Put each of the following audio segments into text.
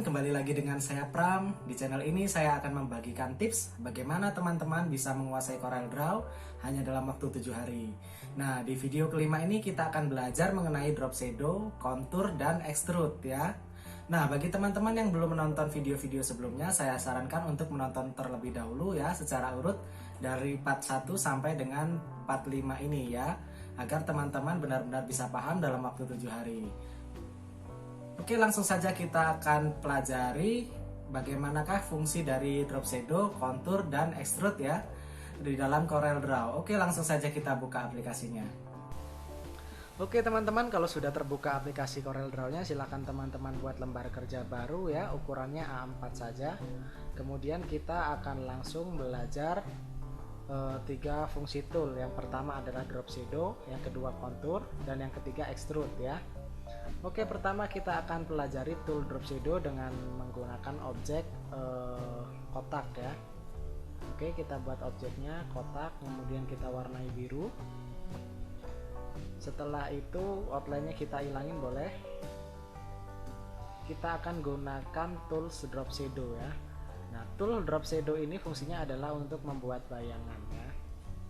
teman-teman, kembali lagi dengan saya Pram. Di channel ini saya akan membagikan tips bagaimana teman-teman bisa menguasai CorelDRAW hanya dalam waktu 7 hari. Nah, di video kelima ini kita akan belajar mengenai drop shadow, contour, dan extrude ya. Nah, bagi teman-teman yang belum menonton video-video sebelumnya, saya sarankan untuk menonton terlebih dahulu ya secara urut dari part 1 sampai dengan part 5 ini ya, agar teman-teman benar-benar bisa paham dalam waktu 7 hari. Oke, langsung saja kita akan pelajari bagaimanakah fungsi dari drop shadow, contour, dan extrude ya di dalam CorelDRAW. Oke, langsung saja kita buka aplikasinya. Oke teman-teman, kalau sudah terbuka aplikasi CorelDRAW-nya, silakan teman-teman buat lembar kerja baru ya, ukurannya A4 saja. Kemudian kita akan langsung belajar 3 fungsi tool. Yang pertama adalah drop shadow, yang kedua contour, dan yang ketiga extrude ya. Oke, pertama kita akan pelajari tool drop shadow dengan menggunakan objek kotak ya. Oke, kita buat objeknya kotak, kemudian kita warnai biru. Setelah itu outline-nya kita hilangin boleh. Kita akan gunakan tools drop shadow ya. Nah, tool drop shadow ini fungsinya adalah untuk membuat bayangan ya.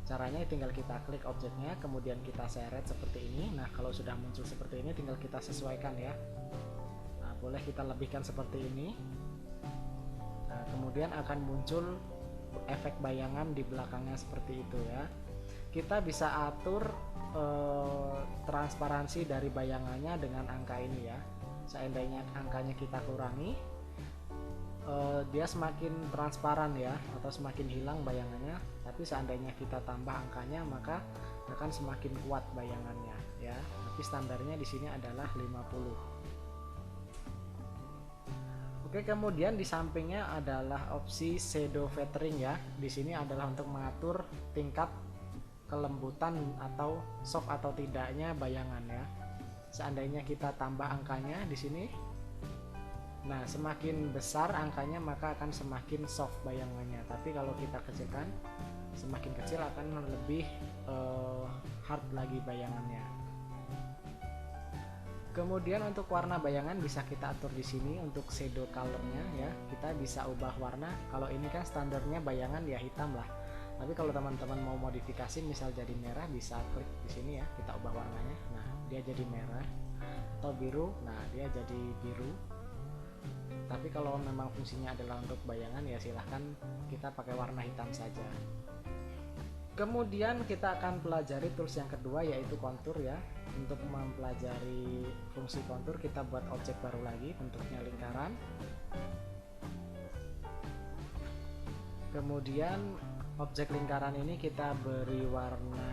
Caranya tinggal kita klik objeknya, kemudian kita seret seperti ini. Nah, kalau sudah muncul seperti ini tinggal kita sesuaikan ya. Nah, boleh kita lebihkan seperti ini. Nah, kemudian akan muncul efek bayangan di belakangnya seperti itu ya. Kita bisa atur transparansi dari bayangannya dengan angka ini ya. Seandainya angkanya kita kurangi, dia semakin transparan ya, atau semakin hilang bayangannya. Tapi seandainya kita tambah angkanya, maka akan semakin kuat bayangannya ya. Tapi standarnya di sini adalah 50. Oke, kemudian di sampingnya adalah opsi shadow feathering ya. Di sini adalah untuk mengatur tingkat kelembutan atau soft atau tidaknya bayangan ya. Seandainya kita tambah angkanya di sini, nah semakin besar angkanya maka akan semakin soft bayangannya. Tapi kalau kita kecilkan, semakin kecil akan lebih hard lagi bayangannya. Kemudian untuk warna bayangan bisa kita atur di sini untuk shadow colornya ya. Kita bisa ubah warna. Kalau ini kan standarnya bayangan ya hitam lah. Tapi kalau teman-teman mau modifikasi misal jadi merah, bisa klik di sini ya, kita ubah warnanya. Nah, dia jadi merah atau biru. Nah, dia jadi biru. Tapi kalau memang fungsinya adalah untuk bayangan ya silahkan kita pakai warna hitam saja. Kemudian kita akan pelajari tools yang kedua yaitu contour ya. Untuk mempelajari fungsi contour kita buat objek baru lagi, bentuknya lingkaran. Kemudian objek lingkaran ini kita beri warna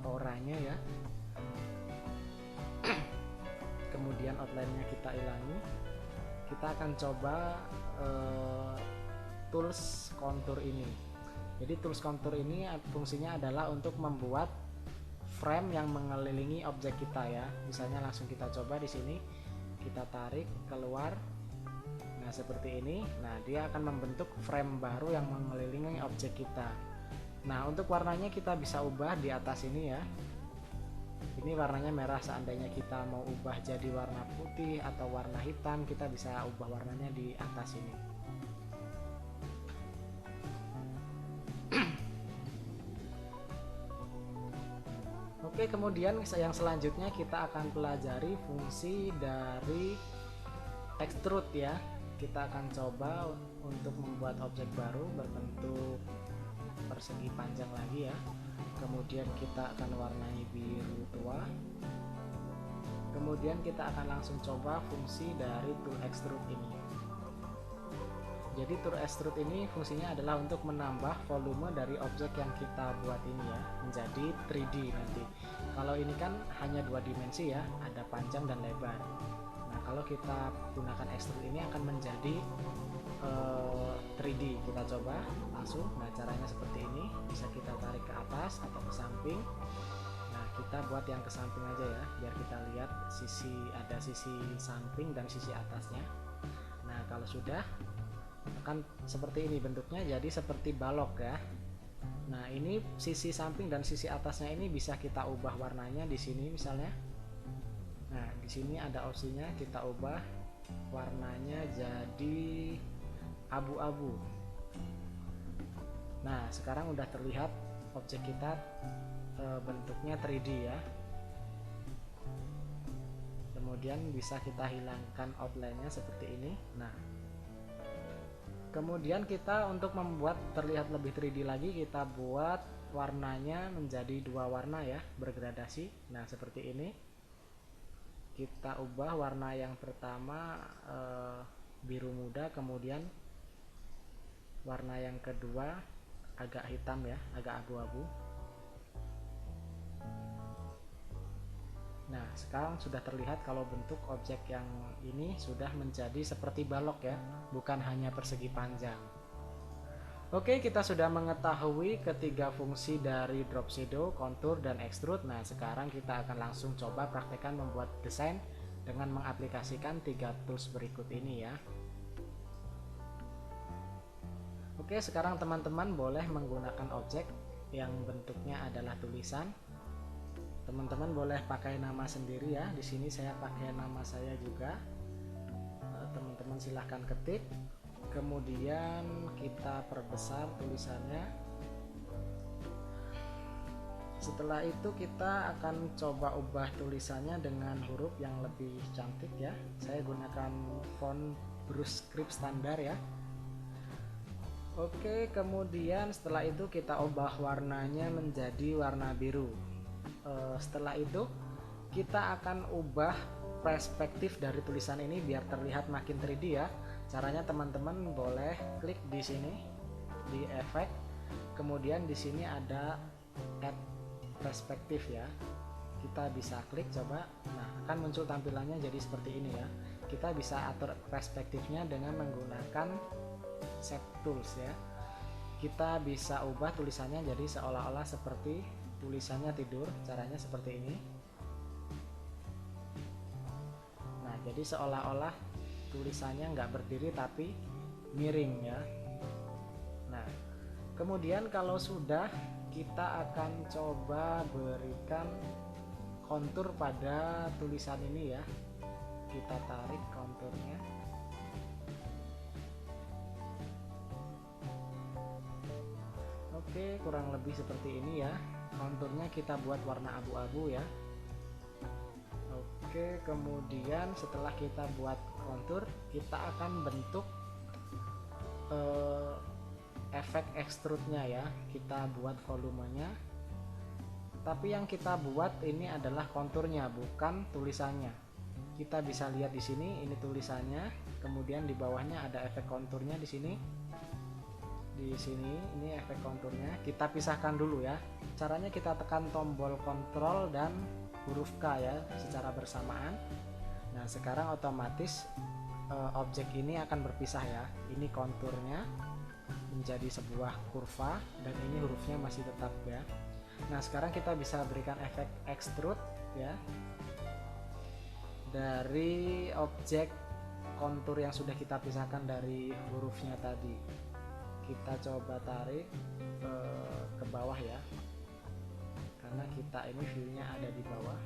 oranye ya. Kemudian outline-nya kita hilangi. Kita akan coba tools contour ini. Jadi tools contour ini fungsinya adalah untuk membuat frame yang mengelilingi objek kita ya. Misalnya langsung kita coba di sini, kita tarik keluar. Nah, seperti ini. Nah, dia akan membentuk frame baru yang mengelilingi objek kita. Nah, untuk warnanya kita bisa ubah di atas ini ya. Ini warnanya merah, seandainya kita mau ubah jadi warna putih atau warna hitam, kita bisa ubah warnanya di atas ini. Oke, kemudian yang selanjutnya kita akan pelajari fungsi dari extrude ya. Kita akan coba untuk membuat objek baru berbentuk persegi panjang lagi ya. Kemudian kita akan warnai biru tua. Kemudian kita akan langsung coba fungsi dari tool extrude ini. Jadi tool extrude ini fungsinya adalah untuk menambah volume dari objek yang kita buat ini ya, menjadi 3D nanti. Kalau ini kan hanya 2 dimensi ya, ada panjang dan lebar. Nah, kalau kita gunakan extrude ini akan menjadi 3D. Kita coba langsung. Nah, caranya seperti ini. Bisa kita tarik ke atas atau ke samping. Nah, kita buat yang ke samping aja ya, biar kita lihat ada sisi samping dan sisi atasnya. Nah, kalau sudah akan seperti ini bentuknya, jadi seperti balok ya. Nah, ini sisi samping dan sisi atasnya ini bisa kita ubah warnanya di sini misalnya. Nah, di sini ada opsinya kita ubah warnanya jadi abu-abu. Nah, sekarang udah terlihat objek kita bentuknya 3D ya. Kemudian bisa kita hilangkan outline-nya seperti ini. Nah, kemudian kita untuk membuat terlihat lebih 3D lagi, kita buat warnanya menjadi 2 warna ya, bergradasi. Nah, seperti ini. Kita ubah warna yang pertama biru muda, kemudian warna yang kedua agak hitam ya, agak abu-abu. Nah, sekarang sudah terlihat kalau bentuk objek yang ini sudah menjadi seperti balok ya, bukan hanya persegi panjang. Oke, kita sudah mengetahui ketiga fungsi dari drop shadow, contour, dan extrude. Nah, sekarang kita akan langsung coba praktekkan membuat desain dengan mengaplikasikan 3 tools berikut ini ya. Oke, sekarang teman-teman boleh menggunakan objek yang bentuknya adalah tulisan. Teman-teman boleh pakai nama sendiri ya. Di sini saya pakai nama saya juga. Teman-teman silahkan ketik. Kemudian kita perbesar tulisannya. Setelah itu kita akan coba ubah tulisannya dengan huruf yang lebih cantik ya. Saya gunakan font Bruce Script standar ya. Oke, kemudian setelah itu kita ubah warnanya menjadi warna biru. Setelah itu kita akan ubah perspektif dari tulisan ini biar terlihat makin 3D ya. Caranya teman-teman boleh klik di sini di efek, kemudian di sini ada add perspektif ya. Kita bisa klik coba. Nah, akan muncul tampilannya jadi seperti ini ya. Kita bisa atur perspektifnya dengan menggunakan shape tools ya. Kita bisa ubah tulisannya jadi seolah-olah seperti tulisannya tidur. Caranya seperti ini. Nah, jadi seolah-olah tulisannya nggak berdiri tapi miring ya. Nah, kemudian kalau sudah, kita akan coba berikan kontur pada tulisan ini ya. Kita tarik konturnya. Oke, kurang lebih seperti ini ya. Konturnya kita buat warna abu-abu ya. Oke, kemudian setelah kita buat kontur, kita akan bentuk efek extrude-nya ya. Kita buat volumenya. Tapi yang kita buat ini adalah konturnya, bukan tulisannya. Kita bisa lihat di sini, ini tulisannya. Kemudian di bawahnya ada efek konturnya di sini. Di sini ini efek konturnya. Kita pisahkan dulu ya. Caranya kita tekan tombol kontrol dan huruf K ya secara bersamaan. Nah, sekarang otomatis objek ini akan berpisah ya. Ini konturnya menjadi sebuah kurva dan ini hurufnya masih tetap ya. Nah, sekarang kita bisa berikan efek extrude ya dari objek kontur yang sudah kita pisahkan dari hurufnya tadi. Kita coba tarik ke bawah ya, karena kita ini view-nya ada di bawah.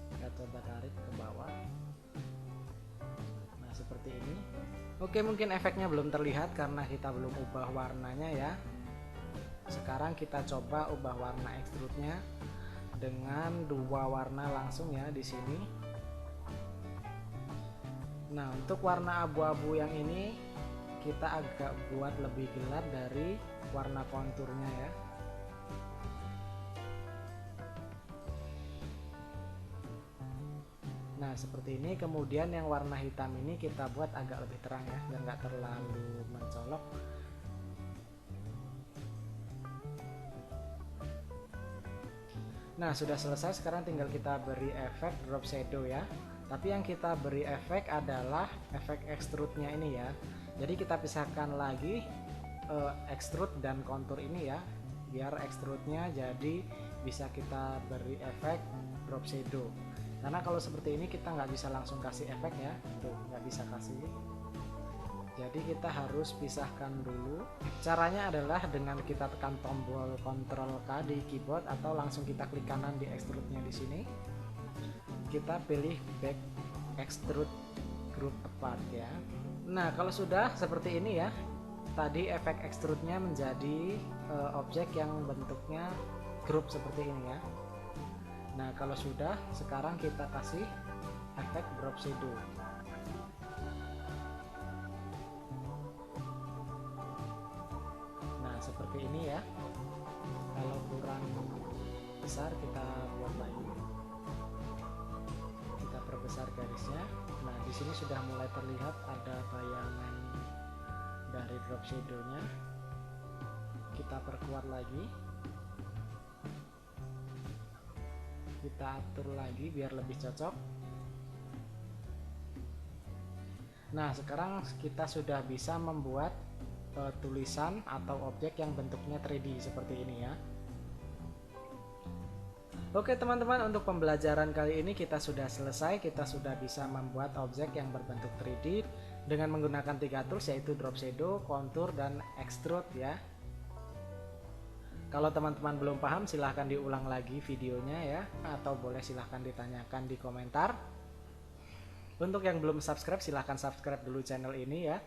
Kita coba tarik ke bawah. Nah, seperti ini. Oke, mungkin efeknya belum terlihat karena kita belum ubah warnanya ya. Sekarang kita coba ubah warna extrude-nya dengan 2 warna langsung ya di sini. Nah, untuk warna abu-abu yang ini kita agak buat lebih gelap dari warna konturnya ya. Nah, seperti ini. Kemudian yang warna hitam ini kita buat agak lebih terang ya, dan nggak terlalu mencolok. Nah, sudah selesai. Sekarang tinggal kita beri efek drop shadow ya. Tapi yang kita beri efek adalah efek extrude-nya ini ya. Jadi kita pisahkan lagi extrude dan kontur ini ya, biar extrude-nya jadi bisa kita beri efek drop shadow. Karena kalau seperti ini kita nggak bisa langsung kasih efek ya, tuh nggak bisa kasih. Jadi kita harus pisahkan dulu. Caranya adalah dengan kita tekan tombol Ctrl K di keyboard atau langsung kita klik kanan di extrude-nya di sini. Kita pilih back extrude group apart ya. Nah, kalau sudah seperti ini ya, tadi efek extrude-nya menjadi objek yang bentuknya grup seperti ini ya. Nah, kalau sudah, sekarang kita kasih efek drop shadow. Nah, seperti ini ya. Kalau kurang besar kita buat lagi. Kita perbesar garisnya. Nah, di sini sudah mulai terlihat ada bayangan dari drop shadow-nya. Kita perkuat lagi. Kita atur lagi biar lebih cocok. Nah, sekarang kita sudah bisa membuat tulisan atau objek yang bentuknya 3D seperti ini ya. Oke teman-teman, untuk pembelajaran kali ini kita sudah selesai. Kita sudah bisa membuat objek yang berbentuk 3D dengan menggunakan 3 tools, yaitu drop shadow, contour, dan extrude ya. Kalau teman-teman belum paham, silahkan diulang lagi videonya ya, atau boleh silahkan ditanyakan di komentar. Untuk yang belum subscribe, silahkan subscribe dulu channel ini ya.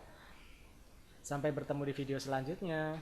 Sampai bertemu di video selanjutnya.